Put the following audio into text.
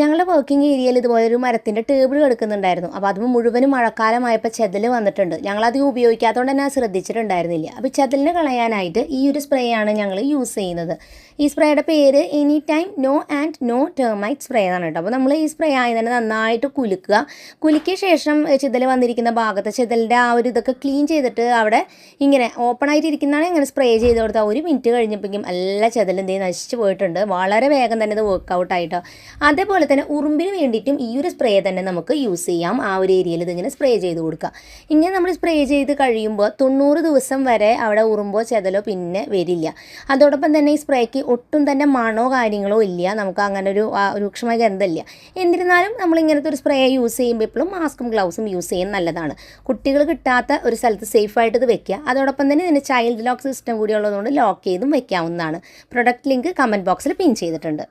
ഞങ്ങളുടെ വർക്കിംഗ് ഏരിയയിൽ ഇതുപോലെ ഒരു മരത്തിൻ്റെ ടേബിൾ കിടക്കുന്നുണ്ടായിരുന്നു. അപ്പോൾ അത് മുഴുവനും മഴക്കാലമായപ്പോൾ ചെതൽ വന്നിട്ടുണ്ട്. ഞങ്ങളധികം ഉപയോഗിക്കാത്തതുകൊണ്ട് തന്നെ ശ്രദ്ധിച്ചിട്ടുണ്ടായിരുന്നില്ല. അപ്പോൾ ചെതലിനെ കളയാനായിട്ട് ഈ ഒരു സ്പ്രേ ആണ് ഞങ്ങൾ യൂസ് ചെയ്യുന്നത്. ഈ സ്പ്രേയുടെ പേര് any time no and no termite spray എന്നാണ് കേട്ടോ. അപ്പോൾ നമ്മൾ ഈ സ്പ്രേ ആയി തന്നെ നന്നായിട്ട് കുലുക്കിയ ശേഷം ചെതൽ വന്നിരിക്കുന്ന ഭാഗത്ത് ചെതലിൻ്റെ ആ ഒരു ഇതൊക്കെ ക്ലീൻ ചെയ്തിട്ട് അവിടെ ഇങ്ങനെ ഓപ്പൺ ആയിട്ടിരിക്കുന്നതാണ് ഇങ്ങനെ സ്പ്രേ ചെയ്ത് കൊടുത്താൽ 1 മിനിറ്റ് കഴിഞ്ഞപ്പോഴേക്കും എല്ലാ ചെതൽ എന്തെങ്കിലും നശിച്ച് പോയിട്ടുണ്ട്. വളരെ വേഗം തന്നെ ഇത് വർക്കൗട്ട് ആയിട്ടോ. അതേപോലെ തന്നെ ഉറുമ്പിന് വേണ്ടിയിട്ടും ഈ ഒരു സ്പ്രേ തന്നെ നമുക്ക് യൂസ് ചെയ്യാം. ആ ഒരു ഏരിയയിൽ ഇതിങ്ങനെ സ്പ്രേ ചെയ്ത് കൊടുക്കുക. ഇങ്ങനെ നമ്മൾ സ്പ്രേ ചെയ്ത് കഴിയുമ്പോൾ 90 ദിവസം വരെ അവിടെ ഉറുമ്പോ ചെതലോ പിന്നെ വരില്ല. അതോടൊപ്പം തന്നെ ഈ സ്പ്രേക്ക് ഒട്ടും തന്നെ മണോ കാര്യങ്ങളോ ഇല്ല. നമുക്ക് അങ്ങനെ ഒരു രൂക്ഷമായ ഗന്ധമില്ല. എന്നിരുന്നാലും നമ്മൾ ഇങ്ങനത്തെ ഒരു സ്പ്രേ യൂസ് ചെയ്യുമ്പോൾ എപ്പോഴും മാസ്കും ഗ്ലൗസും യൂസ് ചെയ്യുന്നത് നല്ലതാണ്. കുട്ടികൾ കിട്ടാത്ത ഒരു സ്ഥലത്ത് സേഫായിട്ട് ഇത് വെക്കുക. അതോടൊപ്പം തന്നെ ഇതിന് ചൈൽഡ് ലോക്ക് സിസ്റ്റം കൂടി ഉള്ളതുകൊണ്ട് ലോക്ക് ചെയ്തും വെക്കാവുന്നതാണ്. പ്രൊഡക്റ്റ് ലിങ്ക് കമൻറ്റ് ബോക്സിൽ പിൻ ചെയ്തിട്ടുണ്ട്.